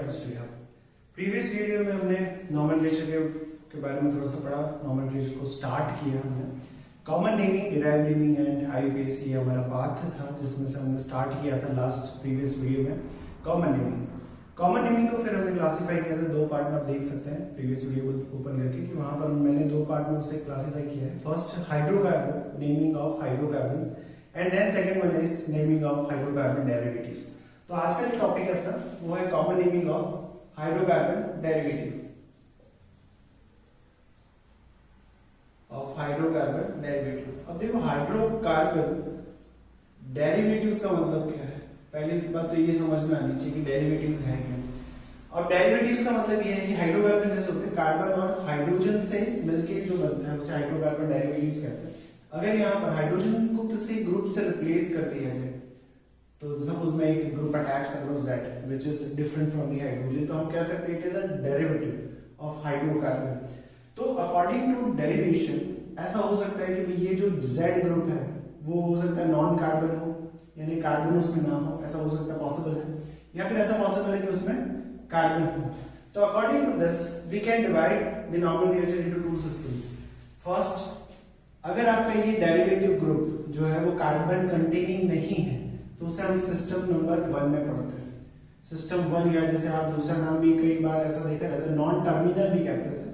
Topics to you. Previous video में हमने nomenclature के बारे में थोड़ा सा पढ़ा, नॉमेनक्लेचर को स्टार्ट किया हमने। Common naming, derive naming and IUPS ये हमारा पाथ था जिसमें से हमने स्टार्ट किया था लास्ट प्रीवियस वीडियो में कॉमन नेमिंग। कॉमन नेमिंग को फिर हमने क्लासीफाई किया था दो पार्ट में, आप देख सकते हैं प्रीवियस वीडियो को ओपन करके कि वहां पर मैंने दो पार्ट में उसे क्लासीफाई किया है। First hydrocarbon, naming of hydrocarbons, and then second one is naming of hydrocarbon derivatives. तो आज का जो टॉपिक है अपना वो है common naming of hydrocarbon derivative, of hydrocarbon derivative. अब देखो हाइड्रोकार्बन डेरिवेटिव्स का मतलब क्या है, पहली बात तो ये समझ में आनी चाहिए कि डेरिवेटिव्स है क्या। और डेरिवेटिव्स का मतलब ये है कि हाइड्रोकार्बन जैसे होते हैं, कार्बन और हाइड्रोजन से मिलके जो बनता है उसे हाइड्रोकार्बन डेरिवेटिव्स कहते हैं। अगर यहाँ पर हाइड्रोजन को किसी ग्रुप से रिप्लेस कर दिया जाए, तो सपोज मैं एक ग्रुप अटैच कर रहा हूं Z which is different from the hydrogen, तो हम कह सकते हैं it is a derivative of hydrocarbon. तो अकॉर्डिंग टू डेरिवेशन ऐसा हो सकता है कि ये जो Z ग्रुप है वो हो सकता है नॉन कार्बन हो, यानी कार्बन उसमें ना हो, ऐसा हो सकता है, पॉसिबल है। या फिर ऐसा पॉसिबल है कि उसमें कार्बन हो। तो according to this we can divide the nomenclature into two systems. First, अगर आपका ये डेरिवेटिव ग्रुप जो है वो कार्बन कंटेनिंग नहीं है तो उसे हम सिस्टम नंबर 1 में पढ़ते हैं। सिस्टम 1, या जैसे आप दूसरा नाम भी कई बार ऐसा देखा जाता है नॉन टर्मिनल भी कहते हैं,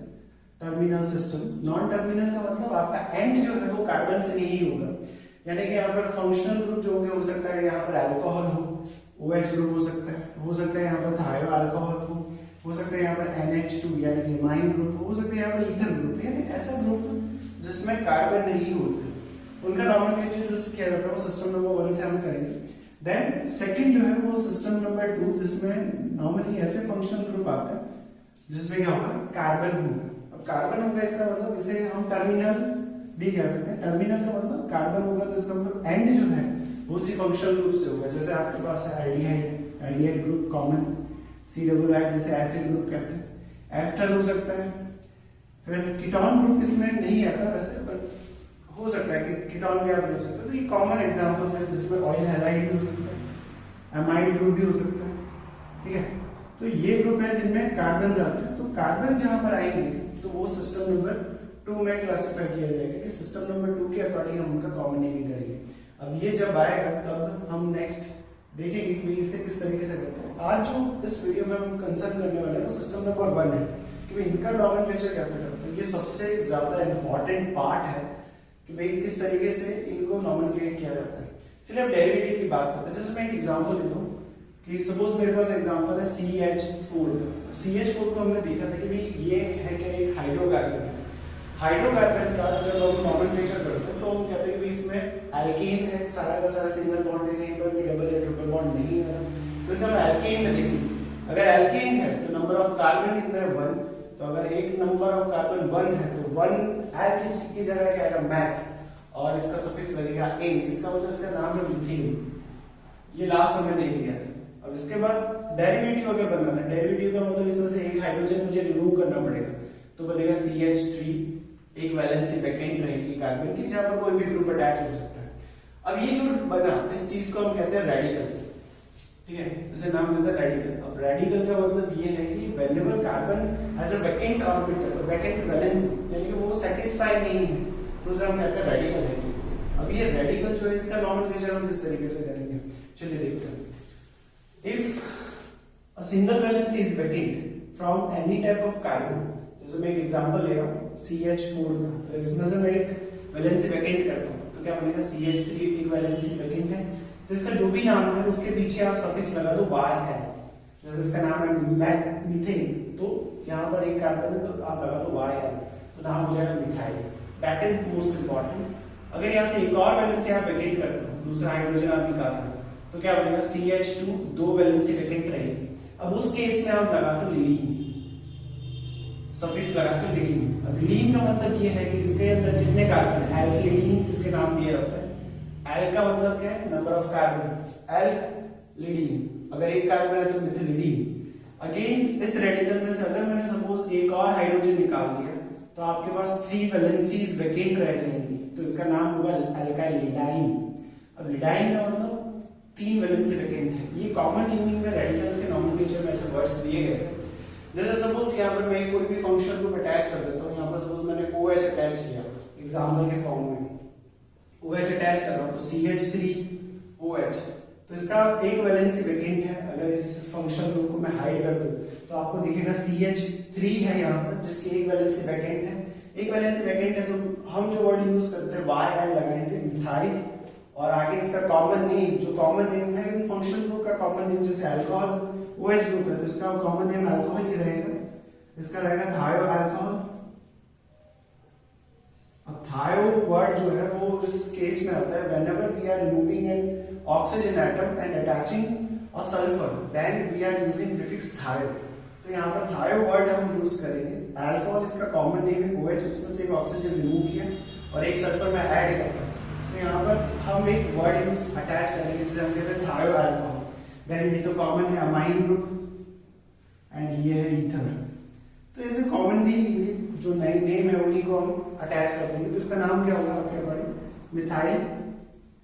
टर्मिनल सिस्टम। नॉन टर्मिनल का मतलब आपका एंड जो है वो कार्बन से नहीं होगा, यानी कि यहाँ पर फंक्शनल ग्रुप जो हो सकता है, यहाँ पर अल्कोहल हो, OH ग्रुप हो सकता है यहाँ पर थायो अल्कोहल हो सकता है यहाँ पर NH2 यानी कि इमाइन ग्रुप हो सकता है यहाँ पर ईथर ग्रुप, यानी ऐसा ग्रुप जिसमें कार्बन नहीं होते उनका नॉमेनक्लेचर जो किया जाता है वो सिस्टम नंबर 1 से हम करेंगे। देन सेकंड जो है वो सिस्टम नंबर 2 जिसमें नॉर्मली ऐसे फंक्शनल ग्रुप आते हैं जिसमें क्या होगा, कार्बन होगा। अब कार्बन होगा इसका मतलब इसे हम टर्मिनल भी कह सकते हैं। टर्मिनल का मतलब कार्बन होगा तो इसका मतलब एंड जो है वो उसी फंक्शनल ग्रुप से होगा। जैसे आपके पास है एल्डिहाइड ग्रुप कॉमन, COO जैसे एसिड ग्रुप कहते हैं, एस्टर हो सकता है। फिर कीटोन ग्रुप इसमें नहीं आता वैसे, पर हो सकता है कि कीटोन भी आप ले सकते हो। तो ये कॉमन एग्जांपल्स है जिसमें ऑयल हैलाइड भी हो सकता है, एमाइड ग्रुप भी हो सकता है, ठीक है। तो ये ग्रुप है जिनमें कार्बन आते हैं। तो कार्बन जहां पर आएंगे तो वो सिस्टम नंबर 2 में क्लासिफाई किया जाएगा कि सिस्टम नंबर 2 के अकॉर्डिंग हम उनका कॉमन नेमिंग करेंगे। अब ये जब आएगा तब हम नेक्स्ट देखेंगे कि इसे किस तरीके से करते हैं। आज जो इस वीडियो में हम कंसर्न करने वाले हैं वो सिस्टम नंबर 1 है कि भाई इनका नॉमेनक्लेचर कैसे करते हैं। ये सबसे ज्यादा इंपॉर्टेंट पार्ट है कि भाई किस तरीके से इनको नॉमेनक्लेट किया जाता है। चलिए अब डेरिवेटिव की बात करते हैं। जैसे मैं एक एग्जांपल देता हूं कि सपोज मेरे पास एग्जांपल है CH4 का। CH4 को हमने देखा था कि भाई ये है क्या, एक हाइड्रोकार्बन है। हाइड्रोकार्बन का जब हम नॉमेनक्लेचर करते हैं तो हम कहते हैं कि इसमें एल्केन है, सारा का सारा सिंगल बॉन्ड है, कहीं पर भी डबल या ट्रिपल बॉन्ड नहीं है। तो इसे हम एल्केन में देखेंगे। अगर एल्केन है तो नंबर ऑफ कार्बन कितना है, 1। तो अगर एक नंबर ऑफ कार्बन 1 है तो 1 एल की जगह क्या आएगा, मैथ, और इसका सफिक्स लगेगा एन। इसका मतलब इसका नाम है मीथेन। ये लास्ट हमने देख लिया था। अब इसके बाद डेरिवेटिव अगर बनाना है, डेरिवेटिव का मतलब इसमें से एक हाइड्रोजन मुझे रिमूव करना पड़ेगा, तो बनेगा CH3, एक वैलेंसी वैकेंट रहेगी कार्बन की जहां पर कोई भी ग्रुप अटैच हो सकता है। अब ये जो बना इस चीज को हम कहते हैं रेडिकल, ठीक है, इसे नाम देते हैं रेडिकल। अब रेडिकल का मतलब ये है कि whenever carbon has a vacant orbital, vacant valency, यानी कि वो सेटिस्फाई नहीं है, तो उसे हम कहते हैं रेडिकल है। अब ये रेडिकल जो है इसका नॉमेनक्लेचर हम किस तरीके से करेंगे, चलिए देखते हैं। If a single valency is vacant from any type of carbon, जैसे मैं एक एग्जांपल ले रहा हूं CH4 का, तो इसमें से मैं एक वैलेंसी वैकेंट करता हूं तो क्या बनेगा, CH3 एक वैलेंसी वैकेंट है, तो इसका जो भी नाम है उसके पीछे आप सफिक्स लगा दो Y है। जैसे इसका नाम है मीथेन, तो यहाँ पर एक कार्बन है तो आप लगा दो Y है, तो नाम हो जाएगा methyl. That is most important. अगर यहाँ से एक और वैलेंसी आप वैकेंट करते हो, दूसरा हाइड्रोजन आप निकालते हो, तो क्या बनेगा, CH2 दो वैलेंसी वैकेंट रहेगी। अब उस केस में आप लगा दो लीडिंग, सफिक्स लगा के लीडिंग। अब लीडिंग का मतलब ये है कि इसके अंदर जितने कार्बन है, एल्क लीडिंग इसके नाम दिया जाता है। एल्क का मतलब क्या है, number of carbon, elk leading. अगर एक कार्बन है तो मिथिल लीडिंग। अगेन इस रेडिकल में से अगर मैंने सपोज एक और हाइड्रोजन निकाल दिया तो आपके पास 3 वैलेंसीज वैकेंट रह जाएंगी, तो इसका नाम होगा एल्काइल लिडाइन। अब लिडाइन का मतलब 3 वैलेंसी वेकेंट है। ये कॉमन नेमिंग में रेडिकल्स के नोमेनक्लेचर में ऐसे वर्ड्स दिए गए थे। जैसे सपोज यहाँ पर मैं कोई भी फंक्शन को अटैच कर देता हूँ, यहाँ पर सपोज मैंने OH अटैच किया एग्जाम्पल के फॉर्म में, OH अटैच कर रहा हूँ तो CH3OH, तो इसका एक वैलेंसी वेकेंट है। अगर इस फंक्शन को मैं हाइड कर दूं तो आपको दिखेगा CH3 है यहाँ पर, जिसकी एक वैलेंसी वेकेंट है। एक वैलेंसी वेकेंट है तो हम जो वर्ड यूज करते हैं YL लगाएंगे, मिथाइल, और आगे इसका कॉमन नेम, जो कॉमन नेम है इन फंक्शन ग्रुप का कॉमन नेम, जैसे अल्कोहल OH ग्रुप है तो इसका कॉमन नेम अल्कोहल ही रहेगा, इसका रहेगा थायो अल्कोहल। अब थायो वर्ड जो है वो इस केस में आता है whenever we are removing an oxygen atom and attaching a sulphur then we are using prefix thio. तो यहाँ पर थायो वर्ड हम यूज करेंगे। अल्कोहल इसका कॉमन नेम है OH, उसमें से एक ऑक्सीजन रिमूव किया और एक सल्फर में ऐड कर रहा हूं, तो यहाँ पर हम एक वर्ड यूज अटैच करेंगे जिसे हम कहते हैं थायो अल्कोहल। देन ये तो कॉमन है अमाइन ग्रुप एंड ये है ईथर। तो ऐसे कॉमनली जो नई नेम है उन्हीं को हम अटैच कर देंगे। तो इसका नाम क्या होगा आपके अकॉर्डिंग? मिथाइल,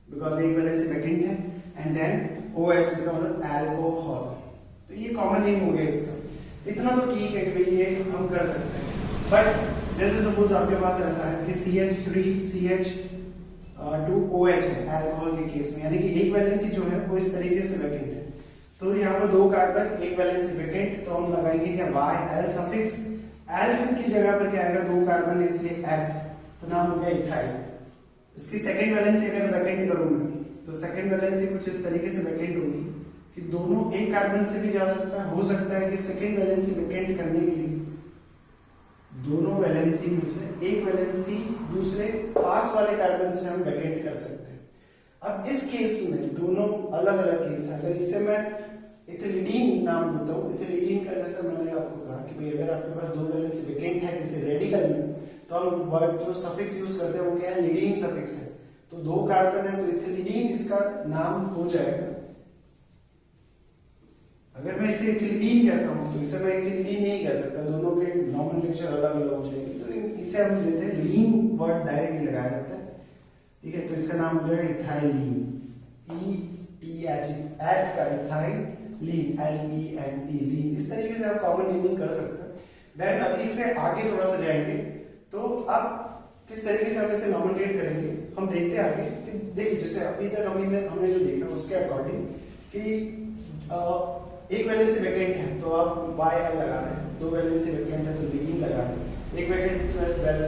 बिकॉज एक वैलेंसी वेकेंट है, एंड देन OH इसका मतलब अल्कोहल। तो ये कॉमन नेम हो गया इसका। इतना तो ठीक है कि भाई ये हम कर सकते हैं। बट जैसे सपोज आपके पास ऐसा है कि CH3CH2OH है अल्कोहल के केस में, यानी कि एक वैलेंसी जो है वो इस तरीके से वेकेंट है, तो यहाँ पर 2 कार्बन एक वैलेंसी वेकेंट, तो हम लगाएंगे क्या YL सफिक्स। एल्किन की जगह पर क्या आएगा? 2 कार्बन इसलिए एथ, तो नाम हो गया इथाइल। इसकी सेकंड वैलेंसी अगर वेकेंट करूंगा तो सेकंड वैलेंसी कुछ इस तरीके से वेकेंट होगी कि दोनों एक कार्बन से भी जा सकता है। हो सकता है कि सेकंड वैलेंसी वेकेंट करने के लिए दोनों वैलेंसी में से एक वैलेंसी दूसरे पास वाले कार्बन से हम वेकेंट कर सकते हैं। अब इस केस में दोनों अलग अलग केस है। अगर इसे मैं इथिलीडीन नाम देता हूँ, इथिलीडीन का जैसा मैंने आपको कहा कि भाई अगर आपके पास 2 वैलेंसी वेकेंट है किसी रेडिकल में, तो हम वर्ड जो सफिक्स यूज करते हैं वो क्या है? लीडिंग सफिक्स है। तो 2 कार्बन है तो इथिलीडीन इसका नाम हो जाएगा। अगर मैं इसे इथिलीडीन कहता हूँ तो इसे मैं इथिलीडीन नहीं कह सकता, दोनों के नॉमेनक्लेचर अलग अलग हो जाएंगे। तो इसे हम देते हैं लीन वर्ड डायरेक्टली लगाया जाता है, ठीक है। तो इसका नाम हो जाएगा इथाइलीन, ETH एथ का इथाइल, लीन LENE, लीन। इस तरीके से आप कॉमन नेमिंग कर सकते हैं। देन अभी इससे आगे थोड़ा सा जाएंगे तो अब किस तरीके से हम इसे नॉमिनेट करेंगे हम देखते हैं आगे। कि देखिए जैसे अभी तक हमने जो देखा उसके अकॉर्डिंग कि एक वैलेंसी वेकेंट है तो आप YL लगा रहे हैं, 2 वैलेंसी वेकेंट है तो लीडिंग लगा रहे हैं, एक वैकेंसी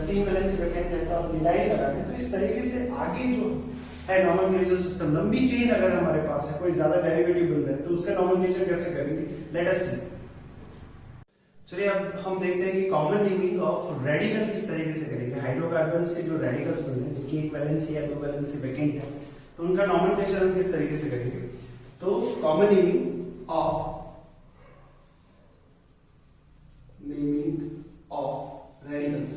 3 वैलेंसी वेकेंट है तो आप लीडाइन लगा रहे हैं। तो इस तरीके से आगे जो है नॉमेनक्लेचर सिस्टम, लंबी चेन अगर हमारे पास है, कोई ज्यादा डेरिवेटिव बन रहा है तो उसका नॉमेनक्लेचर कैसे करेंगे, लेट अस सी। चलिए अब हम देखते हैं कि कॉमन नेमिंग ऑफ रेडिकल किस तरीके से करेंगे। हाइड्रोकार्बन्स के जो रेडिकल्स बनते हैं जिनकी एक वैलेंसी या 2 वैलेंसी वेकेंट है, तो उनका नॉमेनक्लेचर हम किस तरीके से करेंगे। तो कॉमन नेमिंग ऑफ रेडिकल्स।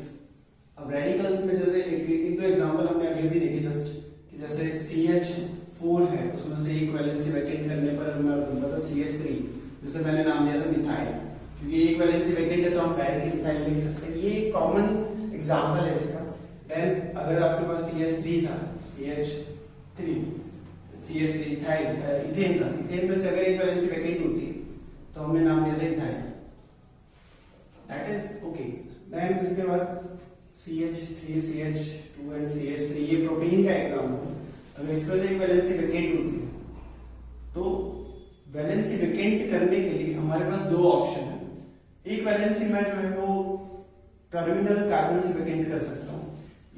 अब रेडिकल्स में जैसे एक दो एग्जांपल हमने अभी भी देखे जस्ट कि जैसे CH4 है उसमें से एक वैलेंसी वेकेंट करने पर मैं बनता था CH3, जिसे मैंने नाम दिया था मिथाइल, क्योंकि एक वैलेंसी वेकेंट है तो हम डायरेक्टली मिथाइल लिख सकते हैं। ये कॉमन एग्जांपल है इसका। देन अगर आपके पास CH3 था, CH3 इथाइल इथेन था, इथेन में से अगर एक वैलेंसी वेकेंट होती तो हमने नाम दिया था ethyl, that is okay. Then इसके बाद CH3 CH2 एंड CH3, ये प्रोपेन का एग्जांपल। अगर इसमें से एक वैलेंसी वेकेंट होती तो वैलेंसी वेकेंट करने के लिए हमारे पास 2 ऑप्शन है। एक वैलेंसी मैं जो है वो टर्मिनल कार्बन से वेकेंट कर सकता हूँ,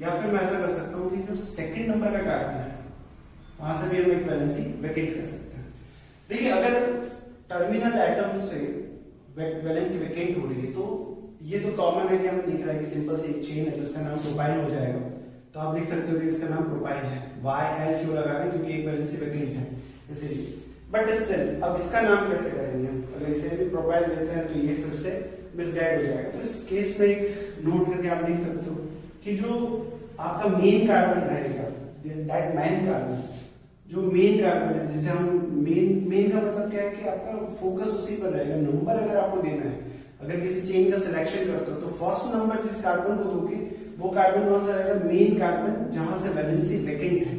या फिर मैं ऐसा कर सकता हूँ कि जो सेकंड नंबर का कार्बन है वहां से भी हम एक वैलेंसी वेकेंट कर सकते हैं। देखिए अगर टर्मिनल एटम से वैलेंसी वेकेंट हो रही है तो ये तो कॉमन है कि हमें दिख रहा है कि सिंपल से एक चेन है तो इसका नाम प्रोपाइल हो जाएगा। तो आप लिख सकते हो कि इसका नाम प्रोपाइल है। YL क्यों लगा रहे हैं? क्योंकि एक वैलेंसी वेकेंट है इसीलिए। बट स्टिल अब इसका नाम कैसे करेंगे हम? अगर इसे भी प्रोपाइल देते हैं तो ये फिर से मिसगाइड हो जाएगा। तो इस केस में एक नोट करके आप देख सकते हो कि जो आपका मेन कार्बन रहेगा, दैट मेन कार्बन, जो मेन कार्बन है जिसे हम मेन का मतलब क्या है कि आपका फोकस उसी पर रहेगा। नंबर अगर आपको देना है, अगर किसी चेन का सिलेक्शन करते हो तो फर्स्ट नंबर जिस कार्बन को दोगे वो कार्बन कौन सा रहेगा? मेन कार्बन, जहां से वैलेंसी वेकेंट है।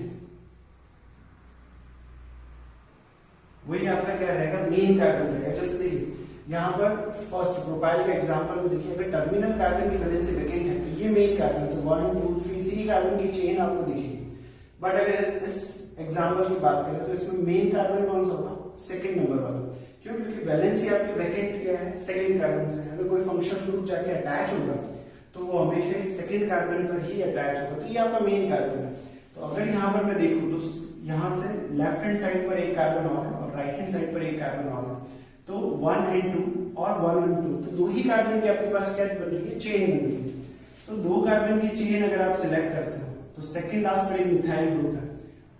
मेन कार्बन रहेगा। जैसे देखिए यहाँ पर फर्स्ट प्रोपाइल का एग्जांपल में देखिए, अगर टर्मिनल कार्बन की वैलेंसी वैकेंट है तो ये मेन कार्बन, तो 1 2 3 कार्बन की चेन आपको दिखेगी। बट अगर इस एग्जांपल की बात करें तो इसमें मेन कार्बन कौन सा होगा, सेकंड नंबर वाला। क्यों? क्योंकि वैलेंसी आपकी वैकेंट क्या है, सेकंड कार्बन से। अगर कोई फंक्शनल ग्रुप जाके अटैच होगा तो वो हमेशा इस सेकंड कार्बन पर ही अटैच होगा, तो ये आपका मेन कार्बन है। तो अगर यहाँ पर मैं देखूं तो यहाँ से लेफ्ट हैंड साइड पर एक कार्बन और है और राइट हैंड साइड पर एक कार्बन और है, तो 1 and 2 और 1 and 2, तो दो ही कार्बन की आपके पास क्या बन रही है, चेन बन रही है। तो दो कार्बन की चेन अगर आप सिलेक्ट करते हो तो सेकंड लास्ट पर एक मिथाइल ग्रुप है,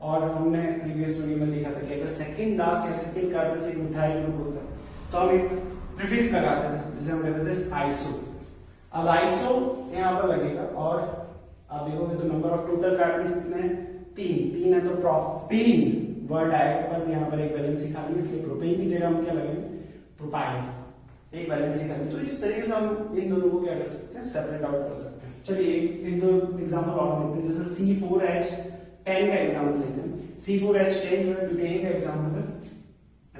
और हमने प्रीवियस वीडियो में देखा था कि अगर सेकंड लास्ट या सेकंड कार्बन से एक मिथाइल ग्रुप होता है तो हम एक प्रीफिक्स लगाते हैं जिसे हम कहते थे आइसो। अब आइसो यहाँ पर लगेगा और आप देखोगे तो नंबर ऑफ टोटल कार्बन कितने हैं, 3 है, तो प्रोपेन वर्ड आएगा, पर यहाँ पर एक वैलेंसी खाली है, इसलिए प्रोपेन की जगह हम क्या लगेंगे, प्रोपाइल, एक वैलेंसी खाली। तो इस तरीके से हम इन दोनों को क्या कर सकते हैं, सेपरेट आउट कर सकते हैं। चलिए एक दो एग्जांपल और देखते हैं। जैसे C4H10 का एग्जांपल लेते हैं। C4H10 जो है ब्यूटेन का एग्जांपल है।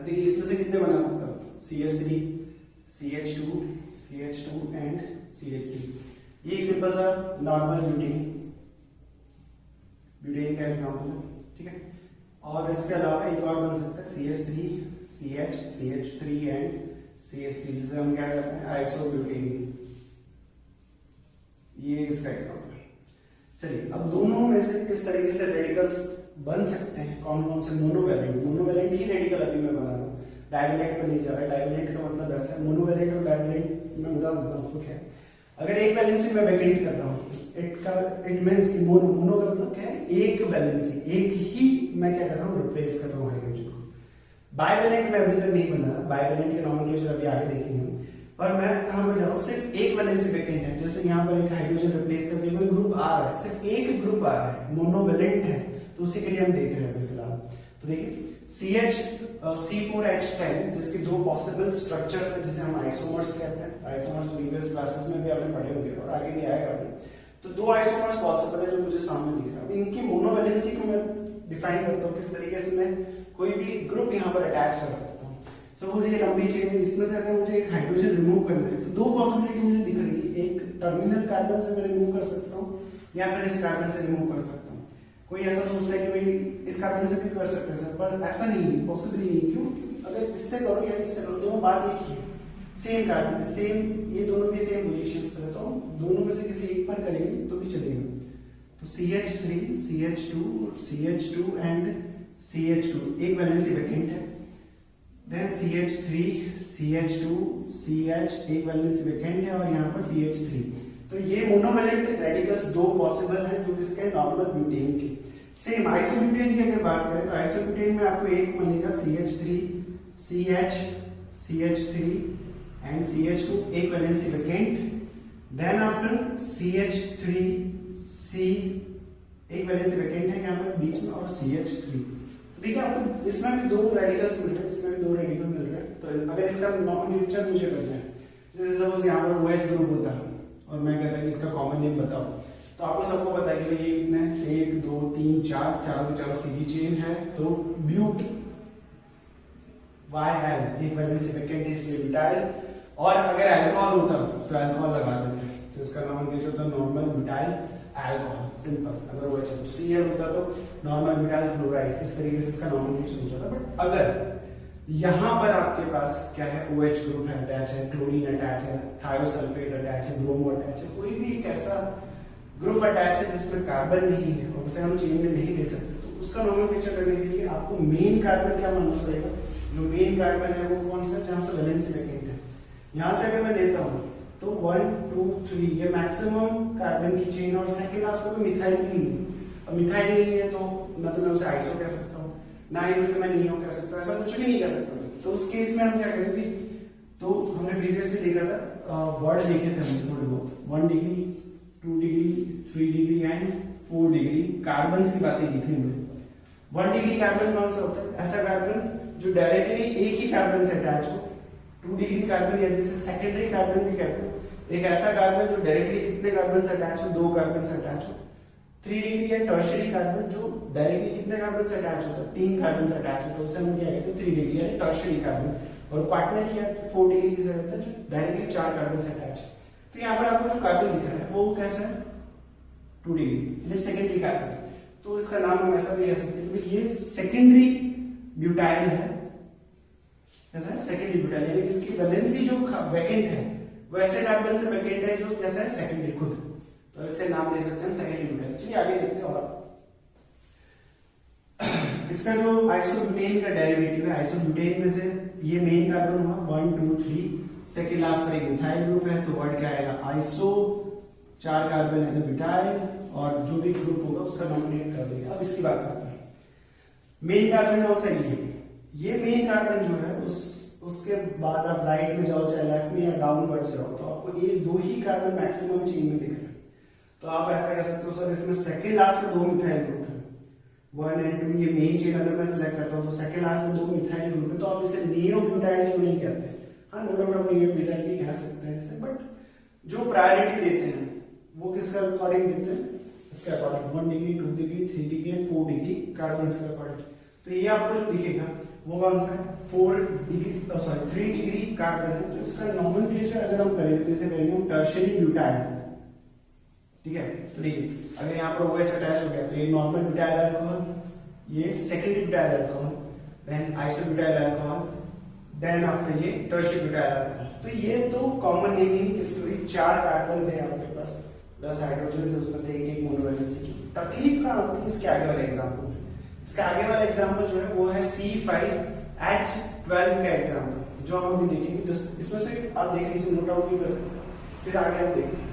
देखिए इसमें से कितने बना सकता हूँ, CH3 CH2 CH2 and CH3। ये एक सिंपल सा नॉर्मल ब्यूटेन का एग्जांपल है, ठीक है। और इसके अलावा एक और बन सकता है CH3 CH CH3 and CH3, जिसे हम क्या कहते हैं, आइसोब्यूटेन। ये इसका एग्जांपल है। चलिए अब दोनों में से किस तरीके से रेडिकल्स बन सकते हैं, कौन कौन से, मोनोवैलेंट ही रेडिकल अभी मैं बना रहा हूँ, डाइवैलेंट पे नहीं जा रहा। डाइवैलेंट का मतलब ऐसा है, मोनोवैलेंट और डाइवैलेंट मैं बता देता हूँ आपको क्या है। अगर एक वैलेंसी में वैकेंट कर रहा हूँ, इट मींस कि मोनो का मतलब क्या है, एक वैलेंसी, एक ही मैं क्या कर रहा हूँ, रिप्लेस कर रहा हूँ हाइड्रोजन को। बाइवैलेंट में अभी तक नहीं बना रहा, बाइवैलेंट के नॉमेनक्लेचर अभी आगे देखेंगे हम। पर मैं कहां पर जा रहा हूं, सिर्फ एक वैलेंसी वैकेंट है। जैसे यहाँ पर एक हाइड्रोजन रिप्लेस करके कोई ग्रुप आ रहा है, सिर्फ एक ग्रुप आ रहा है, मोनोवैलेंट है, तो उसी के लिए हम देख रहे हैं अभी फिलहाल। तो देखिए C4H10 जिसके दो पॉसिबल स्ट्रक्चर्स हैं जिसे हम आइसोमर्स कहते हैं। आइसोमर्स प्रीवियस क्लासेस में भी आपने पढ़े होंगे और आगे भी आएगा अभी। तो दो आइसोमर्स पॉसिबल है जो मुझे सामने दिख रहा है। अब इनकी मोनोवैलेंसी को मैं डिफाइन करता हूँ किस तरीके से मैं कोई भी ग्रुप यहाँ पर अटैच कर सकता हूँ। सपोज ये लंबी चेन है, इसमें से अगर मुझे एक हाइड्रोजन रिमूव करना है तो दो पॉसिबिलिटी मुझे दिख रही है, एक टर्मिनल कार्बन से मैं रिमूव कर सकता हूँ या फिर इस कार्बन से रिमूव कर सकता हूँ। कोई ऐसा सोचता है कि भाई इस कार्बन से भी कर सकते हैं सर, पर ऐसा नहीं है, पॉसिबल ही नहीं। क्यों? अगर इससे करो या इससे करो, दोनों बात एक ही है, सेम कार्बन, सेम, ये दोनों भी सेम पोजीशंस पर है, तो दोनों में से किसी एक पर करेंगे तो भी चलेगा। तो CH3 CH2 एंड CH2 एक वैलेंसी वैकेंट है। देन CH3 CH2 CH एक वैलेंसी वैकेंट है और यहाँ पर CH3। तो ये मोनोवैलेंट रेडिकल्स दो पॉसिबल हैं जो किसके, नॉर्मल ब्यूटेन के। सेम आइसोब्यूटेन की अगर बात करें तो आइसोब्यूटेन में आपको एक मिलेगा CH3 CH CH3 and CH2 एक valency vacant. Then after CH3 C एक वैलेंसी वैकेंट है यहाँ पर बीच में और CH3। तो देखिए आपको इसमें भी दो रेडिकल्स मिल रहे हैं, इसमें भी दो रेडिकल मिल रहे हैं। तो अगर इसका नॉमेनक्लेचर मुझे करना है, जैसे सपोज यहाँ पर OH ग्रुप होता है और मैं कहता कि इसका कॉमन नेम बताओ, तो आपको सबको पता है कि ये कितने हैं, 1 2 3 4, चारों सीधी चेन है, तो ब्यूट YL एक वैलेंसी वैकेंट है इसलिए ब्यूटाइल। और अगर अल्कोहल होता तो अल्कोहल लगा देते हैं, तो इसका नॉमेनक्लेचर होता नॉर्मल ब्यूटाइल अल्कोहल, सिंपल। अगर वो Cl होता तो नॉर्मल ब्यूटाइल फ्लोराइड, इस तरीके से इसका नॉमेनक्लेचर हो जाता। बट अगर यहाँ पर आपके पास क्या है, OH ग्रुप है अटैच है, क्लोरीन अटैच है, थायोसल्फेट अटैच है, ब्रोमो अटैच है, कोई भी एक ऐसा ग्रुप अटैच है जिसमें कार्बन नहीं है और उसे हम चेन में नहीं ले सकते, तो उसका नॉमेनक्लेचर करने के लिए आपको मेन कार्बन क्या मानना पड़ेगा। जो मेन कार्बन है वो कौन सा, जहाँ से वैलेंसी वैकेंट है। यहाँ से अगर मैं लेता हूँ तो 1 2 3 ये मैक्सिमम कार्बन की चेन, और सेकेंड लास्ट में मिथाइल नहीं है। अब मिथाइल नहीं है तो ना तो मैं उसे आइसो कह सकता हूँ, ना ही उसे मैं नियो कह सकता हूँ, ऐसा कुछ भी नहीं कह सकता। तो उस केस में हम क्या करेंगे, तो हमने प्रीवियसली देखा था, वर्ड देखे थे हमने थोड़े बहुत, 1 degree 2 degree 3 degree and 4 degree carbon की बातें की थी हमने। 1 डिग्री कार्बन कौन सा होता है, ऐसा कार्बन जो डायरेक्टली एक ही कार्बन से अटैच हो। 2 डिग्री कार्बन या जिसे सेकेंडरी कार्बन भी कहते हैं, एक ऐसा कार्बन जो डायरेक्टली कितने कार्बन से अटैच हो, 2 कार्बन से अटैच हो। 3 डिग्री है टर्शियरी कार्बन जो डायरेक्टली कितने कार्बन से अटैच होता है, 3 कार्बन से अटैच होता है, उसे हम क्या कहते हैं 3 डिग्री यानी टर्शियरी कार्बन। और क्वाटरनरी है 4 डिग्री से होता है जो डायरेक्टली 4 कार्बन से अटैच है। तो यहाँ पर आपको जो कार्बन दिख रहा है वो कैसा है 2 डिग्री यानी सेकेंडरी कार्बन। तो इसका नाम हम ऐसा भी कह सकते हैं कि ये सेकेंडरी ब्यूटाइल है, कैसा है सेकेंडरी ब्यूटाइल, यानी इसकी वैलेंसी जो वैकेंट है वो ऐसे कार्बन से वैकेंट है जो कैसा है सेकेंडरी खुद, तो इसे नाम दे सकते हैं सेकेंडरी ब्यूटाइल। चलिए आगे देखते हैं। और इसका जो आइसोब्यूटेन का डेरिवेटिव है, आइसोब्यूटेन में से ये मेन कार्बन हुआ 1 2 3, सेकेंड लास्ट पर एक मिथाइल ग्रुप है तो वर्ड क्या आएगा आइसो, 4 कार्बन है तो ब्यूटाइल, और जो भी ग्रुप होगा उसका नॉमिनेट कर देंगे। अब इसकी बात करते हैं। मेन कार्बन कौन सा ये मेन कार्बन जो है उसके बाद आप राइट में जाओ चाहे लेफ्ट में या डाउनवर्ड से जाओ तो आपको ये 2 ही कार्बन मैक्सिमम चेन में दिख रहे हैं। तो आप ऐसा कह सकते हो सर इसमें सेकेंड लास्ट में 2 मिथाइल ग्रुप है 1 और 2, ये मेन चेन अगर मैं सिलेक्ट करता हूँ तो सेकेंड लास्ट में 2 मिथाइल ग्रुप है, तो आप इसे नियो ब्यूटाइल क्यों नहीं कहते? हाँ नो डाउट आप नियो ब्यूटाइल भी कह सकते हैं इसे, बट जो प्रायोरिटी देते हैं वो किसका अकॉर्डिंग देते हैं, इसके according 1 degree 2 degree 3 degree and 4 degree carbon के अकॉर्डिंग। तो ये आपको जो दिखेगा वो कौन सा है 4 डिग्री 3 डिग्री कार्बन है, तो इसका नॉमेनक्लेचर अगर हम करें तो इसे कहेंगे हम टर्शियरी ब्यूटाइल, ठीक है। तो देखिए अगर यहाँ पर OH अटैच हो गया तो ये नॉर्मल ब्यूटाइल अल्कोहल, ये secondary butyl alcohol, then isobutyl alcohol, then after ये टर्शियरी ब्यूटाइल अल्कोहल। तो ये तो कॉमन नेमिंग इसकी हुई, 4 कार्बन थे आपके पास, 10 हाइड्रोजन थे, उसमें से एक मोनोवैलेंसी की। तकलीफ कहाँ होती है इसके आगे वाले एग्जाम्पल, इसका आगे वाला एग्जाम्पल जो है वो है C5H12 का एग्जाम्पल जो हम अभी देखेंगे। जस्ट इसमें से आप देख लीजिए, नोट आउट भी कर सकते हैं, फिर आगे हम देखते हैं।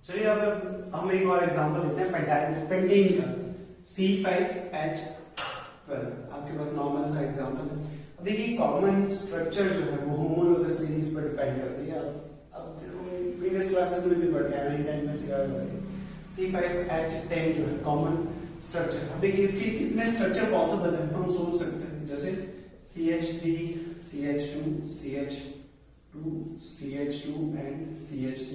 चलिए अब हम एक और एग्जांपल लेते हैं पेंटेन का, C5H12 आपके पास नॉर्मल सा एग्जांपल है। अब देखिए कॉमन स्ट्रक्चर जो है वो होमोलोगस सीरीज पर डिपेंड करती है। अब प्रीवियस क्लासेस में भी पढ़ के आए हैं, 10 में सिखाया हुआ है। C5H10 जो है कॉमन स्ट्रक्चर। अब देखिए इसके कितने स्ट्रक्चर पॉसिबल है हम सोच सकते हैं, जैसे CH3 CH2 CH2 CH2 and CH3,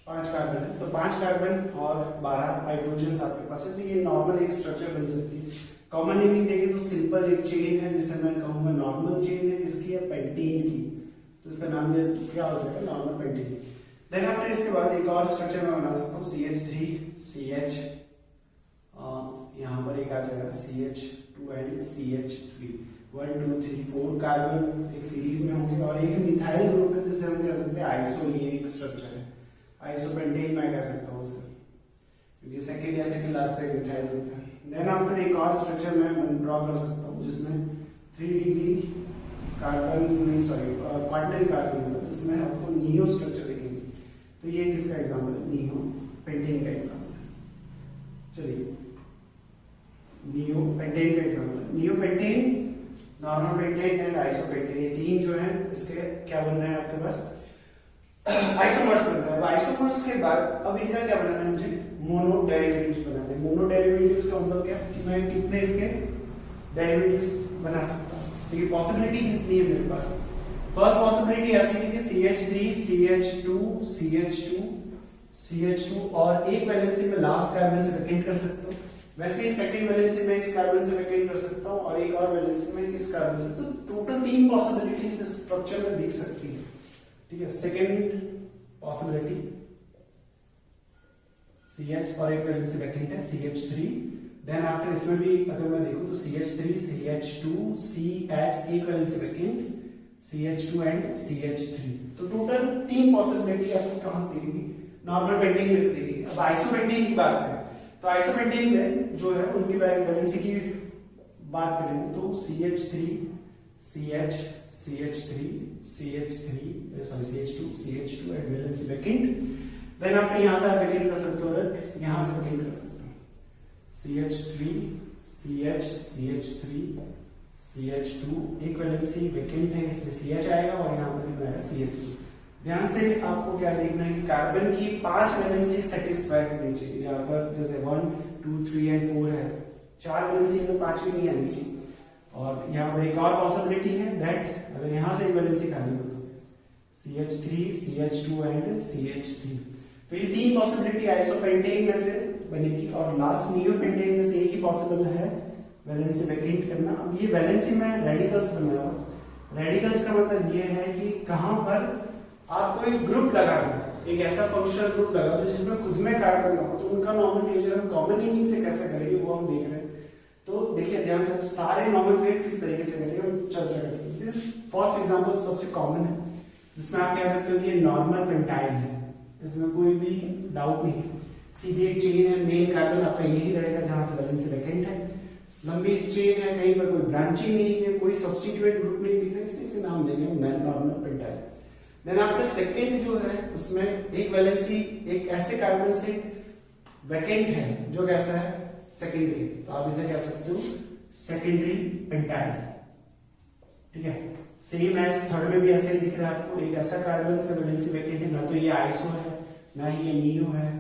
5 carbon है, तो 5 कार्बन और 12 हाइड्रोजन आपके पास है। तो ये नॉर्मल एक स्ट्रक्चर बन सकती है। कॉमन नेमिंग देखें तो सिंपल एक चेन है जिसे मैं कहूंगा नॉर्मल चेन है, किसकी है पेंटीन की, तो इसका नाम क्या हो जाएगा नॉर्मल पेंटीन। देन आफ्टर इसके बाद एक और स्ट्रक्चर मैं बना सकता हूँ CH3 CH, यहाँ पर एक आ जाएगा CH2 एंड CH3, 1 2 3 4 कार्बन एक सीरीज में होंगे, और एक मिथाइल ग्रुप है जिसे हम कह सकते हैं आइसो, ये एक स्ट्रक्चर है आइसोपेंटेन मैं कह सकता हूँ उसे, क्योंकि सेकेंड या सेकेंड लास्ट पे मिथाइल ग्रुप है। देन आफ्टर एक और स्ट्रक्चर मैं ड्रॉ कर सकता हूँ जिसमें 3 डिग्री कार्बन नहीं सॉरी क्वार्टरनरी कार्बन होगा, जिसमें आपको नियो स्ट्रक्चर दिखेंगे। तो ये किसका एग्जांपल है, नियो पेंटेन का एग्जांपल है। चलिए नियो पेंटेन का एग्जांपल है, neo pentane, normal pentane and isopentane, ये 3 जो है इसके क्या बन रहे हैं आपके पास आइसोमर्स बन रहा है। आइसोमर्स के बाद अब इनका क्या बनाना है, मुझे मोनो डेरिवेटिव्स बनाने हैं। मोनो डेरिवेटिव्स का मतलब क्या कि मैं कितने इसके डेरिवेटिव्स बना सकता हूँ, देखिए पॉसिबिलिटी कितनी है मेरे पास। फर्स्ट पॉसिबिलिटी ऐसी है कि CH3 CH2 CH2 CH2 और एक वैलेंसी में लास्ट कार्बन से वेकेंट कर सकता हूँ, वैसे ही सेकंड वैलेंसी में इस कार्बन से वेकेंट कर सकता हूँ, और एक और वैलेंसी में इस कार्बन से। तो टोटल 3 पॉसिबिलिटीज इस स्ट्रक्चर में दिख सकती है, ठीक है। सेकेंड पॉसिबिलिटी CH और एक वैलेंसी वेकेंट है CH3, देन आफ्टर इसमें भी अगर मैं देखूं तो CH3 CH2 CH एक valency vacant CH2 and CH3। तो टोटल 3 पॉसिबिलिटी आपको कहां से दिखेगी, नॉर्मल पेंटेन में से दिखेगी। अब आइसोपेंटेन की बात करें तो आइसोपेंटेन में जो है उनकी वैलेंसी की बात करें तो CH3 CH CH3 CH3 sorry CH2 CH2 and valency vacant. Then after यहां से आप वेकेंट कर सकते हो, और यहां से वेकेंट कर सकते हो CH3 CH CH3 CH2 एक वैलेंसी वेकेंट है इसलिए CH आएगा, और यहां पर आएगा CH2। ध्यान से आपको क्या देखना है कि कार्बन की 5 वैलेंसी सेटिस्फाई होनी चाहिए। यहाँ पर जैसे 1 2 3 एंड 4 है, 4 वैलेंसी में 5वीं नहीं आनी चाहिए। और यहाँ पर एक और पॉसिबिलिटी है दैट अगर यहाँ से एक वैलेंसी खाली हो तो CH3 CH2 एंड CH3। तो ये 3 पॉसिबिलिटी आइसोपेंटेन में से बनेगी और लास्ट नियोपेंटेन में से एक ही पॉसिबल है वैलेंसी वैकेंट करना। अब ये वैलेंसी में रेडिकल्स बना रहा हूं। रेडिकल्स का मतलब ये है कि कहां पर आप कोई ग्रुप लगा दो, एक ऐसा फंक्शनल ग्रुप लगा दो जिसमें खुद में कार्बन ना हो, तो उनका नॉमेनक्लेचर हम कॉमन नेमिंग से कैसे करेंगे वो हम देख रहे हैं। तो देखिए ध्यान से, सारे नॉमेनक्लेचर किस तरीके से करेंगे हम चर्चा करेंगे। फर्स्ट एग्जांपल सबसे कॉमन है जिसमें आप कह सकते हो कि ये नॉर्मल पेंटाइन है, इसमें कोई भी डाउट नहीं है। सीधी एक चेन है, मेन कार्बन आपका यही रहेगा जहां से वैलेंसी वैकेंट है। लंबी चेन है, कहीं पर कोई ब्रांचिंग नहीं है, कोई सब्स्टिट्यूएंट ग्रुप नहीं दिख रहा है, इसलिए इसे नाम देंगे normal pentane. Then after second जो है उसमें एक वैलेंसी एक ऐसे कार्बन से वैकेंट है जो कैसा है सेकेंडरी, तो आप इसे कह सकते हो सेकेंडरी पेंटाइन। ठीक है, सेम एज थर्ड में भी ऐसे ही दिख रहा है आपको, एक ऐसा कार्बन से वैलेंसी वैकेंट है, ना तो ये आइसो है ना ही ये नियो है,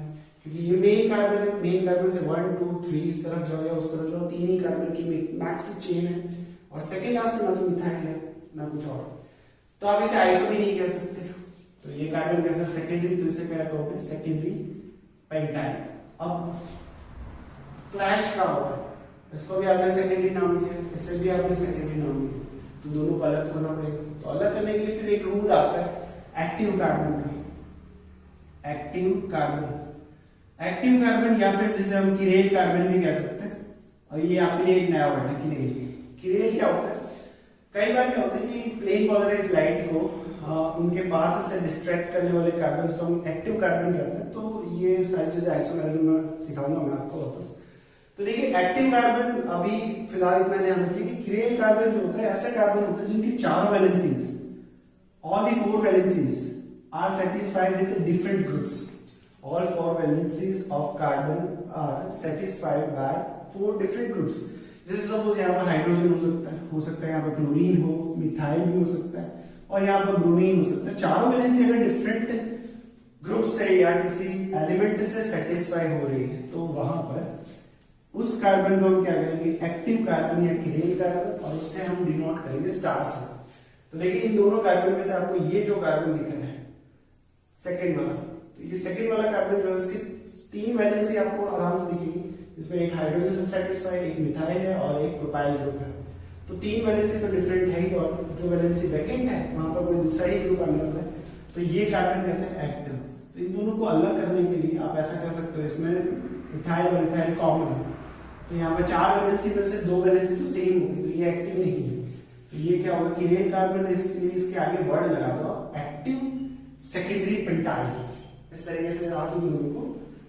क्योंकि ये मेन कार्बन है। मेन कार्बन से 1 2 3 इस तरफ जाओ या उस तरफ जाओ, 3 ही कार्बन की मैक्स चेन है और सेकंड लास्ट में ना तो मिथाइल है ना कुछ और, तो आप इसे आइसो भी नहीं कह सकते। तो ये कार्बन कैसा सेकेंडरी, तो इसे क्या कहोगे सेकेंडरी पेंटाइन। अब क्लैश का होगा, इसको भी आपने सेकेंडरी नाम दिया, इसे भी आपने सेकेंडरी नाम दिया, तो दोनों को अलग करना पड़ेगा। तो अलग करने के लिए फिर एक रूल आता है एक्टिव कार्बन का। एक्टिव कार्बन या फिर जिसे हम किरेल कार्बन भी कह सकते हैं। और ये आपके लिए एक नया वर्ड है किरेल। किरेल क्या होता है, कई बार क्या होता है कि प्लेन पोलराइज्ड लाइट को उनके पाथ से डिस्ट्रैक्ट करने वाले कार्बन को हम एक्टिव कार्बन कहते हैं। तो ये सारी चीजें आइसोमेरिज्म में सिखाऊंगा मैं आपको वापस। तो देखिए एक्टिव कार्बन अभी फिलहाल इतना ध्यान रखिए कि किरेल कार्बन जो होता है ऐसा कार्बन होता है जिनकी चारों valencies, all the 4 valencies are satisfied with different groups. All 4 valencies of carbon are satisfied by 4 different groups. जैसे सपोज यहाँ पर हाइड्रोजन हो सकता है यहाँ पर क्लोरीन हो, मिथाइल भी हो सकता है और यहाँ पर ब्रोमीन हो सकता है। चारों वैलेंसी अगर डिफरेंट ग्रुप से या किसी एलिमेंट से सेटिस्फाई हो रही है तो वहां पर उस कार्बन को हम क्या कहेंगे एक्टिव कार्बन या किरेल कार्बन, और उससे हम डिनोट करेंगे स्टार से। तो देखिए इन दोनों कार्बन में से आपको ये जो कार्बन दिख रहा है सेकेंड वाला, तो ये सेकंड वाला कार्बन जो है उसकी 3 वैलेंसी आपको आराम से दिखेगी। इसमें एक हाइड्रोजन से सेटिस्फाइड, एक मिथाइल है और एक प्रोपाइल ग्रुप है। तो 3 वैलेंसी तो डिफरेंट है ही, और जो वैलेंसी वैकेंट है वहां पर कोई दूसरा ही ग्रुप आने वाला है। तो ये कार्बन कैसे एक्टिव। तो इन दोनों को अलग करने के लिए आप ऐसा कर सकते हो, इसमें मिथाइल और इथाइल कॉमन है, तो यहाँ पर 4 वैलेंसी में से 2 वैलेंसी तो सेम होगी, तो ये एक्टिव नहीं है। तो ये क्या होगा किरेल कार्बन, इसके आगे वर्ड लगा दो एक्टिव सेकेंडरी पेंटाइल। इस तरीके से आप इन दोनों को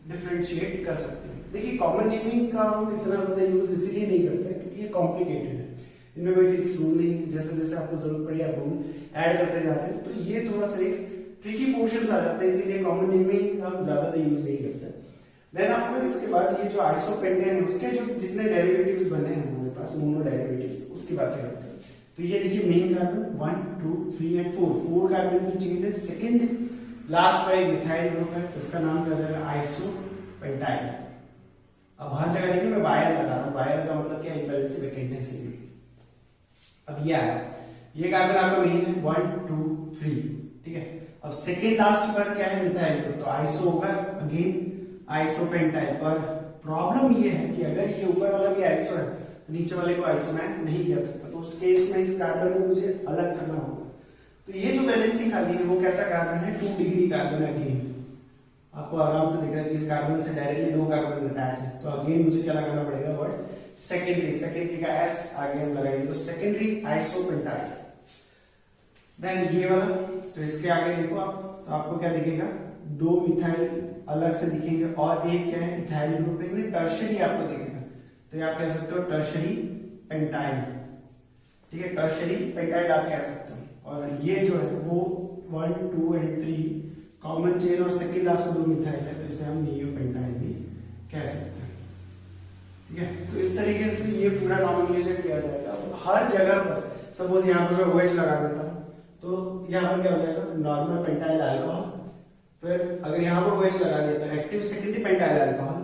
डिफरेंशिएट कर सकते हैं। देखिए कॉमन नेमिंग का हम इतना ज्यादा यूज इसीलिए नहीं करते क्योंकि ये कॉम्प्लिकेटेड है, इनमें कोई फिक्स रूल नहीं, जैसे जैसे आपको जरूरत पड़ी आप रूल ऐड करते जा रहे हैं, तो ये थोड़ा सा एक ट्रिकी पोर्शंस आ जाता है, इसीलिए कॉमन नेमिंग हम ज्यादा यूज नहीं करते। देन आफ्टर इसके बाद ये जो आइसोपेंटेन है उसके जो जितने डेरिवेटिव्स बने हैं हमारे पास मोनो डेरिवेटिव्स, उसकी बात करते हैं। तो ये देखिए मेन कार्बन 1 2 3 एंड 4 कार्बन की चेन है, सेकंड लास्ट पर एक मिथाइल ग्रुप है, तो इसका नाम क्या हो जाएगा आइसोपेंटाइल। अब हर जगह देखिए मैं बायल लगा रहा हूं, बायल का मतलब क्या इम्बैलेंस वैकेंट है। अब ये कार्बन आपका मेन है 1 2 3, ठीक है। अब सेकंड लास्ट पर क्या है मिथाइल ग्रुप, तो आइसो होगा अगेन आइसोपेंटाइल। पर प्रॉब्लम ये है कि अगर ये ऊपर वाला भी आइसो है तो नीचे वाले को आइसो मैं नहीं कह सकता, तो उस केस में इस कार्बन को मुझे अलग करना होगा। तो ये जो वैलेंसी खाली है वो कैसा कार्बन है 2 डिग्री कार्बन। अगेन आपको आराम से दिख रहा है कि इस कार्बन से डायरेक्टली 2 कार्बन अटैच है, तो अगेन मुझे क्या लगाना पड़ेगा वर्ड सेकेंडरी का एस आगे हम लगाएंगे, तो सेकेंडरी आइसोपेंटाइल। देन ये वाला, तो इसके आगे देखो आप, तो आपको क्या दिखेगा 2 मिथाइल अलग से दिखेंगे और एक क्या है इथाइल ग्रुप है, टर्शरी आपको दिखेगा, तो ये आप कह सकते हो टर्शरी पेंटाइल। ठीक है, टर्शरी पेंटाइल आप कह सकते हो। और ये जो है वो 1 2 एंड 3 कॉमन चेन और सेकंड लास्ट में 2 मिथाइल है, तो इसे हम नियोपेंटाइल भी कह सकते हैं। ठीक है, तो इस तरीके से ये पूरा नॉमेनक्लेचर किया जाएगा। हर जगह पर सपोज यहाँ पर मैं OH लगा देता हूँ तो यहाँ पर क्या हो जाएगा नॉर्मल पेंटाइल अल्कोहल, फिर अगर यहाँ पर OH लगा दिया तो active secondary pentyl alcohol,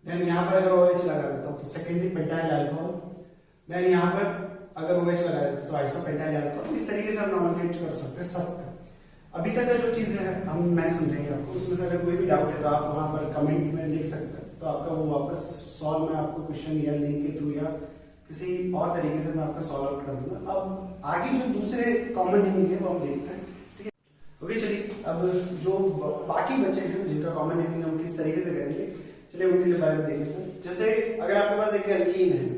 then यहाँ पर अगर OH लगा देता हूँ तो सेकेंडरी पेंटाइल अल्कोहल, देन यहाँ पर अगर OH लगा देते तो आइसोपेंटाइल अल्कोहल। इस तरीके से हम नॉमेनक्लेचर कर सकते हैं सबका। अभी तक का जो चीज़ है मैंने समझाई आपको, उसमें से अगर कोई भी डाउट है तो आप वहाँ पर कमेंट में लिख सकते हैं, तो आपका वो वापस सॉल्व मैं आपको क्वेश्चन या लिंक के थ्रू या किसी और तरीके से मैं आपका सॉल्व आउट कर दूंगा। अब आगे जो दूसरे कॉमन नेमिंग है वो हम देखते हैं, ठीक है। ओके चलिए, अब जो बाकी बचे हैं जिनका कॉमन नेमिंग हम किस तरीके से करेंगे, चलिए उनके बारे में देख लेते हैं। जैसे अगर आपके पास एक एल्कीन है,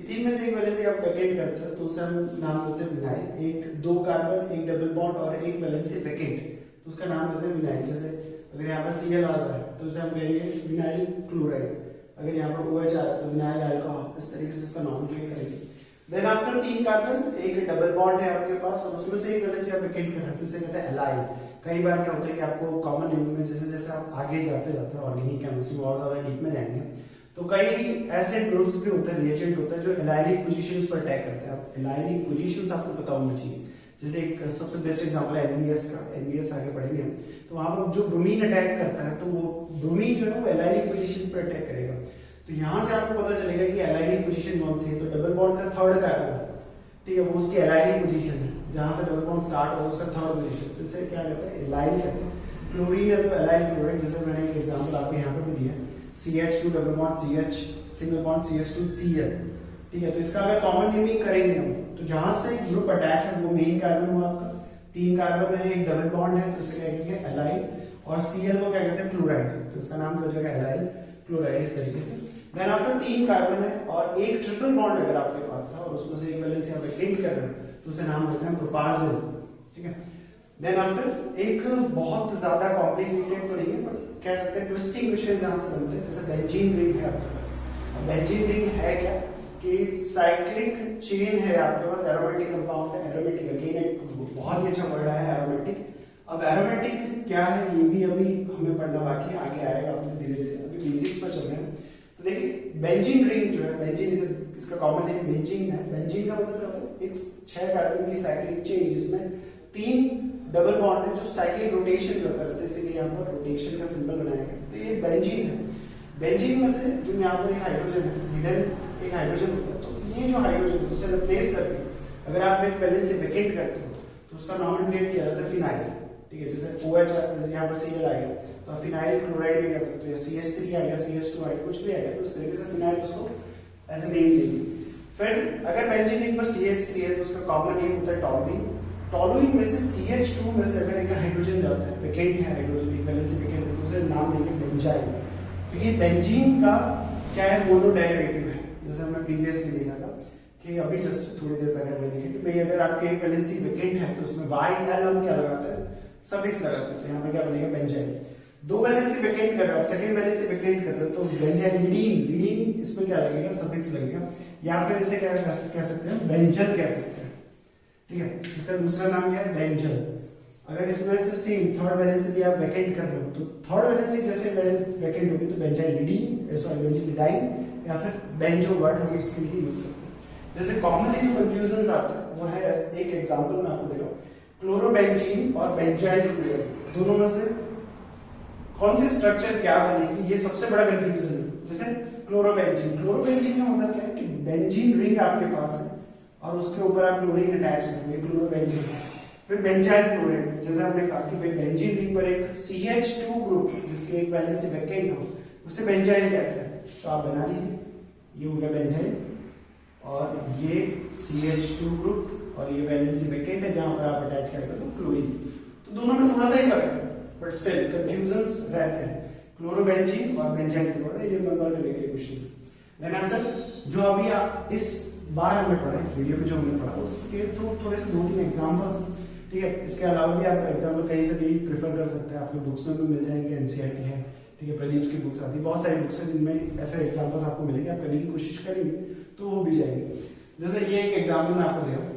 इथीन में से एक वैलेंसी आप वेकेंट करते हैं तो उसे हम नाम देते हैं विनाइल। एक 2 कार्बन, एक डबल बॉन्ड और एक वैलेंसी वेकेंट, तो उसका नाम देते हैं विनाइल। जैसे अगर यहाँ पर Cl आ रहा है तो उसे हम कहेंगे विनाइल क्लोराइड, अगर यहाँ पर OH आ रहा है तो विनाइल अल्कोहल, इस तरीके से उसका नाम करेंगे। देन आफ्टर 3 कार्बन, एक डबल बॉन्ड है आपके पास और उसमें से एक वैलेंसी आप वेकेंट कर रहे हैं तो उसे कहते हैं एलाइल। कई बार क्या होता है कि आपको कॉमन नेमिंग में जैसे जैसे आप आगे जाते जाते ऑर्गेनिक केमिस्ट्री में और ज्यादा डीप में जाएंगे तो कई ऐसे ग्रुप्स भी होते हैं, रिएजेंट होते हैं जो एलाइलिक पोजीशंस पर अटैक करते हैं। अब एलाइलिक पोजीशंस आपको पता होनी चाहिए। जैसे एक सबसे बेस्ट एग्जांपल है NBS का, NBS आगे पढ़ेंगे तो वहां पर जो ब्रोमीन अटैक करता है तो वो ब्रोमीन जो है वो एलाइलिक पोजीशंस पर अटैक करेगा। तो यहाँ से आपको पता चलेगा कि एलाइलिक पोजीशन कौन सी है। तो डबल बॉन्ड का 3rd कार्बन, ठीक है, वो उसकी एलाइलिक पोजीशन है, जहां से डबल बॉन्ड स्टार्ट होगा उसका 3rd पोजीशन, तो इसे क्या कहते हैं एलाइल कहते हैं। क्लोरीन है तो एलाइल क्लोराइड, जैसे मैंने एक एग्जांपल आपको यहाँ पर भी दिया CH2 double bond CH single bond CH2 Cl, ठीक है। तो इसका अगर कॉमन नेमिंग करेंगे हम तो जहां से ग्रुप अटैच है वो मेन कार्बन हुआ आपका, 3 कार्बन है, एक डबल बॉन्ड है तो इसे क्या कहेंगे एलाइल, और Cl को क्या कहते हैं क्लोराइड, तो इसका नाम क्या हो जाएगा एलाइल क्लोराइड, इस तरीके से। देन आफ्टर 3 कार्बन है और एक ट्रिपल बॉन्ड अगर आपके पास है और उसमें से एक वैलेंसी आप वेकेंट कर रहे हैं तो उसे नाम देते हैं प्रोपार्जिल, ठीक है। देन आफ्टर एक बहुत ज्यादा कॉम्प्लिकेटेड तो नहीं है बट कह सकते हैं ट्विस्टिंग क्वेश्चन जहां से बनते हैं, जैसे बेंजीन रिंग है आपके पास। अब बेंजीन रिंग है क्या कि साइक्लिक चेन है आपके पास, एरोमेटिक कंपाउंड है, एरोमेटिक अगेन एक बहुत ही अच्छा वर्ड है एरोमेटिक। अब एरोमेटिक क्या है ये भी अभी हमें पढ़ना बाकी है, आगे आएगा अपने धीरे धीरे, अभी बेसिक्स पर चल रहे हैं। तो देखिए बेंजीन रिंग जो है, बेंजीन इसका कॉमन नेम बेंजीन है। बेंजीन का मतलब क्या होता है, एक 6 कार्बन की साइक्लिक चेन जिसमें 3 डबल बॉन्ड है जो साइक्लिक रोटेशन करता रहता है, इसीलिए यहाँ पर रोटेशन का सिंबल बनाया गया। तो ये बेंजीन है। बेंजीन में से जो यहाँ पर एक हाइड्रोजन है, हिडन एक हाइड्रोजन होता है, तो ये जो हाइड्रोजन उसे रिप्लेस करके अगर आप एक वैलेंसी वेकेंट करते हो तो उसका नॉमेनक्लेचर किया जाता है फिनाइल, ठीक है। जैसे OH यहाँ पर Cl आ गया तो फिनाइल क्लोराइड भी कह सकते हो, CH3 आ गया, CH2 आ गया, कुछ भी आ गया, तो उस तरीके से फिनाइल उसको एज ए नेम देंगे। फिर अगर बेंजीन रिंग पर CH3 है तो उसका कॉमन नेम होता है टॉलुइन। टॉलुइन में से CH2 में से अगर एक हाइड्रोजन जाता है, वेकेंट है हाइड्रोजन, एक वैलेंसी वेकेंट है, तो उसे नाम देंगे बेंजाइल। क्योंकि बेंजीन का क्या है, मोनो डेरिवेटिव है, जैसे हमने प्रीवियसली देखा था कि अभी जस्ट थोड़ी देर पहले हमने देखा कि भाई अगर आपके एक वैलेंसी वेकेंट है तो उसमें YL हम क्या लगाते हैं, सफिक्स लगाते हैं, तो यहाँ पे क्या बनेगा बेंजाइल। 2 वैलेंसी वेकेंट कर रहे हो, सेकंड वैलेंसी वेकेंट कर रहे हो तो बेंजाइलिडीन, लीडीन इसमें क्या लगेगा, सफिक्स लगेगा, या फिर इसे क्या कह सकते हैं बेंजल कह सकते हैं, ठीक है। इसका दूसरा नाम क्या है बेंजल। अगर इसमें से सेम 3rd वैलेंसी भी आप वेकेंट कर रहे हो तो 3rd वैलेंसी जैसे वेकेंट होगी तो बेंजाइलिडीन सॉरी बेंजिलिडाइन या फिर बेंजो वर्ड हम इसके लिए यूज करते हैं। जैसे कॉमनली जो कंफ्यूजन आता है वो है, एक एग्जांपल मैं आपको दे रहा हूं, क्लोरोबेंजीन और बेंजाइल क्लोराइड, दोनों में से कौन सी स्ट्रक्चर क्या बनेगी, ये सबसे बड़ा कंफ्यूजन है। जैसे क्लोरोबेंजीन का मतलब क्या है कि बेंजीन रिंग आपके पास है और उसके ऊपर आप क्लोरीन अटैच करेंगे, क्लोरोबेंजीन। फिर बेंजाइल क्लोराइड, जैसे हमने कहा कि बेंजीन रिंग पर एक CH2 ग्रुप जिसकी एक वैलेंसी वेकेंट हो उसे बेंजाइल कहते हैं, तो आप बना दीजिए, ये हो गया बेंजाइल और ये CH2 ग्रुप और ये वैलेंसी वेकेंट है जहां पर आप अटैच करेंगे तो क्लोरीन। तो दोनों में थोड़ा सा ही फर्क है बट स्टिल कंफ्यूजन्स रहते हैं, क्लोरोबेंजीन और बेंजाइल क्लोराइड, ये नंबर के लेके क्वेश्चंस। देन आफ्टर जो अभी आप इस बार हमने पढ़ा, इस वीडियो पे जो हमने पढ़ा उसके थ्रू थोड़े से 2-3 एग्जांपल्स, ठीक है। इसके अलावा भी आप एग्जांपल कहीं से भी प्रेफर कर सकते हैं, आपके बुक्स में भी मिल जाएंगे, NCERT है, ठीक है, प्रदीप की बुक्स आती है, बहुत सारी बुक्स हैं जिनमें ऐसे एग्जांपल्स आपको मिलेंगे, आप करने की कोशिश करेंगे तो वो भी जाएंगे। जैसे ये एक एग्जांपल मैं आपको दे रहा हूँ,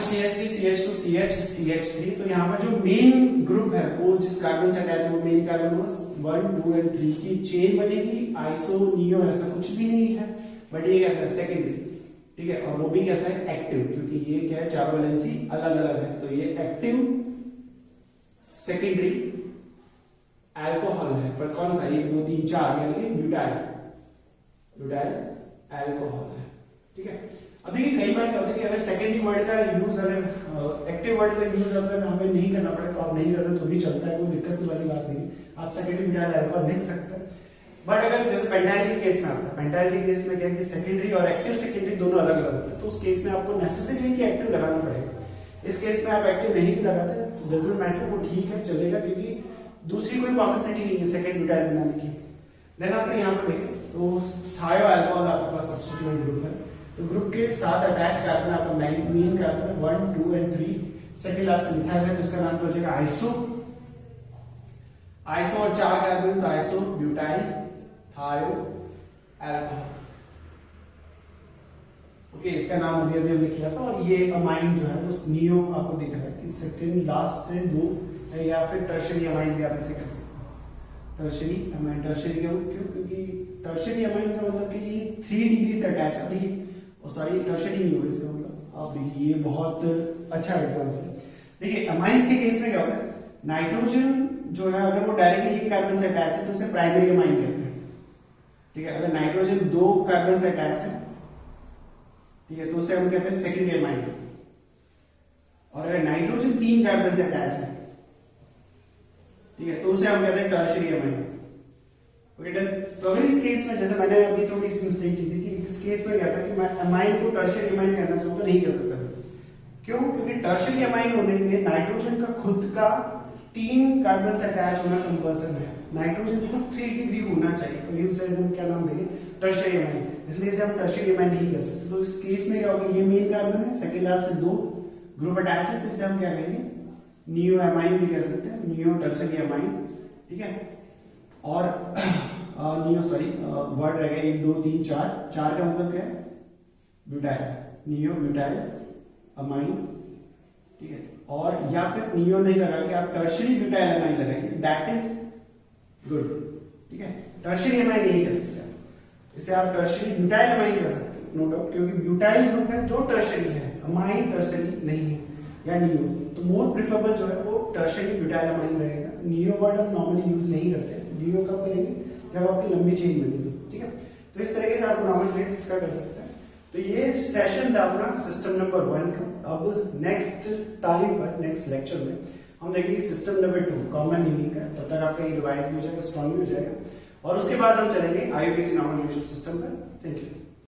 CH3 CH2 CH CH3, तो यहाँ पर जो मेन ग्रुप है वो जिस कार्बन से अटैच है वो मेन कार्बन होगा, 1 2 और 3 की चेन बनेगी, आइसो नियो ऐसा कुछ भी नहीं है, बट ये कैसा है सेकेंडरी, ठीक है। और वो भी कैसा है एक्टिव, क्योंकि ये क्या है चारों वैलेंसी अलग अलग है, तो ये एक्टिव सेकेंडरी अल्कोहल है, पर कौन सा, 1 2 3 4 यानी कि ब्यूटाइल अल्कोहल है, ठीक है। अब देखिए कई बार क्या होता है कि अगर सेकेंडरी वर्ड का यूज अगर एक्टिव वर्ड का यूज अगर हमें नहीं करना पड़े तो आप नहीं करते तो भी चलता है, कोई दिक्कत वाली बात नहीं। आप सेकेंडरी ब्यूटाइल अल्कोहल लिख सकते हैं। बट अगर जैसे पेंटाइल के केस में आता है, पेंटाइल के केस में क्या है कि सेकेंडरी और एक्टिव सेकेंडरी दोनों अलग अलग होते हैं, तो उस केस में आपको नेसेसरी है कि एक्टिव लगाना पड़ेगा। इस केस में आप एक्टिव नहीं भी लगाते, डजंट मैटर, वो ठीक है, चलेगा, क्योंकि दूसरी कोई पॉसिबिलिटी नहीं है सेकेंड ब्यूटाइल बनाने की। देन आपने यहाँ पर देखें तो थायो अल्कोहल आपके पास सब्स्टिट्यूएंट ग्रुप है, तो ग्रुप के साथ अटैच कार्बन आपका मेन कार्बन है 1, 2 एंड 3, सेकेंड लास्ट मिथाइल है, तो इसका नाम हो जाएगा आइसो। आइसो और 4 कार्बन, तो आइसो ब्यूटाइल थायो अल्कोहल। ओके, इसका नाम अभी हमने किया था। और ये अमाइन जो है उस नियो आपको दिख रहा है कि सेकेंड लास्ट से 2 या फिर टर्शरी अमाइन भी आप इसे कर सकते हैं। टर्शरी अमाइन, टर्शरी क्यों? क्योंकि टर्शरी अमाइन का मतलब कि ये 3 डिग्री से अटैच है। देखिए, सॉरी टर्शरी नहीं होगा इसका मतलब, आप देखिए ये बहुत अच्छा एग्जांपल है। देखिए अमाइंस के केस में क्या होता है, नाइट्रोजन जो है अगर वो डायरेक्टली एक कार्बन से अटैच है तो उसे प्राइमरी अमाइन कहते हैं। ठीक है, अगर नाइट्रोजन 2 कार्बन से अटैच है, ठीक है, तो उसे हम कहते हैं सेकेंडरी अमाइन। और अगर नाइट्रोजन 3 कार्बन से अटैच है, ठीक है, तो उसे हम कहते हैं टर्शरी अमाइन। Okay done. तो अगर इस केस में, जैसे मैंने अभी थोड़ी सी मिस्टेक की थी कि इस केस में क्या था कि मैं अमाइन को टर्शरी अमाइन कहना चाहूँ तो नहीं कर सकता। क्यों? क्योंकि टर्शरी अमाइन होने के लिए नाइट्रोजन का खुद का 3 कार्बन से अटैच होना कंपल्सन है। नाइट्रोजन खुद 3 डिग्री होना चाहिए, तो ये उसे हम क्या नाम देंगे, टर्शरी अमाइन। इसलिए इसे हम टर्शरी अमाइन नहीं कर सकते। तो इस केस में क्या होगा, ये मेन कार्बन है, सेकेंड लास्ट से 2 ग्रुप अटैच है, तो इसे हम क्या कहेंगे, नियो अमाइन भी कह सकते हैं, नियो टर्शरी अमाइन। ठीक है, और नियो सॉरी वर्ड रहेगा 1, 2, 3, 4 का मतलब क्या है, ब्यूटाइल, नियो ब्यूटाइल अमाइन। ठीक है, और या फिर नियो नहीं लगा के आप टर्शरी ब्यूटाइल अमाइन लगाएंगे, दैट इज गुड। ठीक है, टर्शरी अमाइन नहीं कह सकते, इसे आप टर्शरी ब्यूटाइल अमाइन कह सकते हैं, नो डाउट, क्योंकि ब्यूटाइल ग्रुप है जो टर्शरी है, अमाइन टर्शरी नहीं है या नियो। तो मोर प्रेफरेबल जो है वो टर्शरी ब्यूटाइल अमाइन रहेगा। नियो वर्ड हम नॉर्मली यूज नहीं करते, नियो कब करेंगे, जब आपकी लंबी चेन बनेगी। ठीक है, तो इस तरीके से आप नॉर्मल इसका कर सकते हैं। तो ये सेशन था अपना सिस्टम नंबर 1 का। अब नेक्स्ट टाइम पर, नेक्स्ट लेक्चर में हम देखेंगे सिस्टम नंबर 2 कॉमन हीलिंग का। तब तक आपका ये रिवाइज भी हो जाएगा, स्ट्रॉन्ग भी हो जाएगा, और उसके बाद हम चलेंगे IUPAC नॉर्मल सिस्टम पर। Thank you.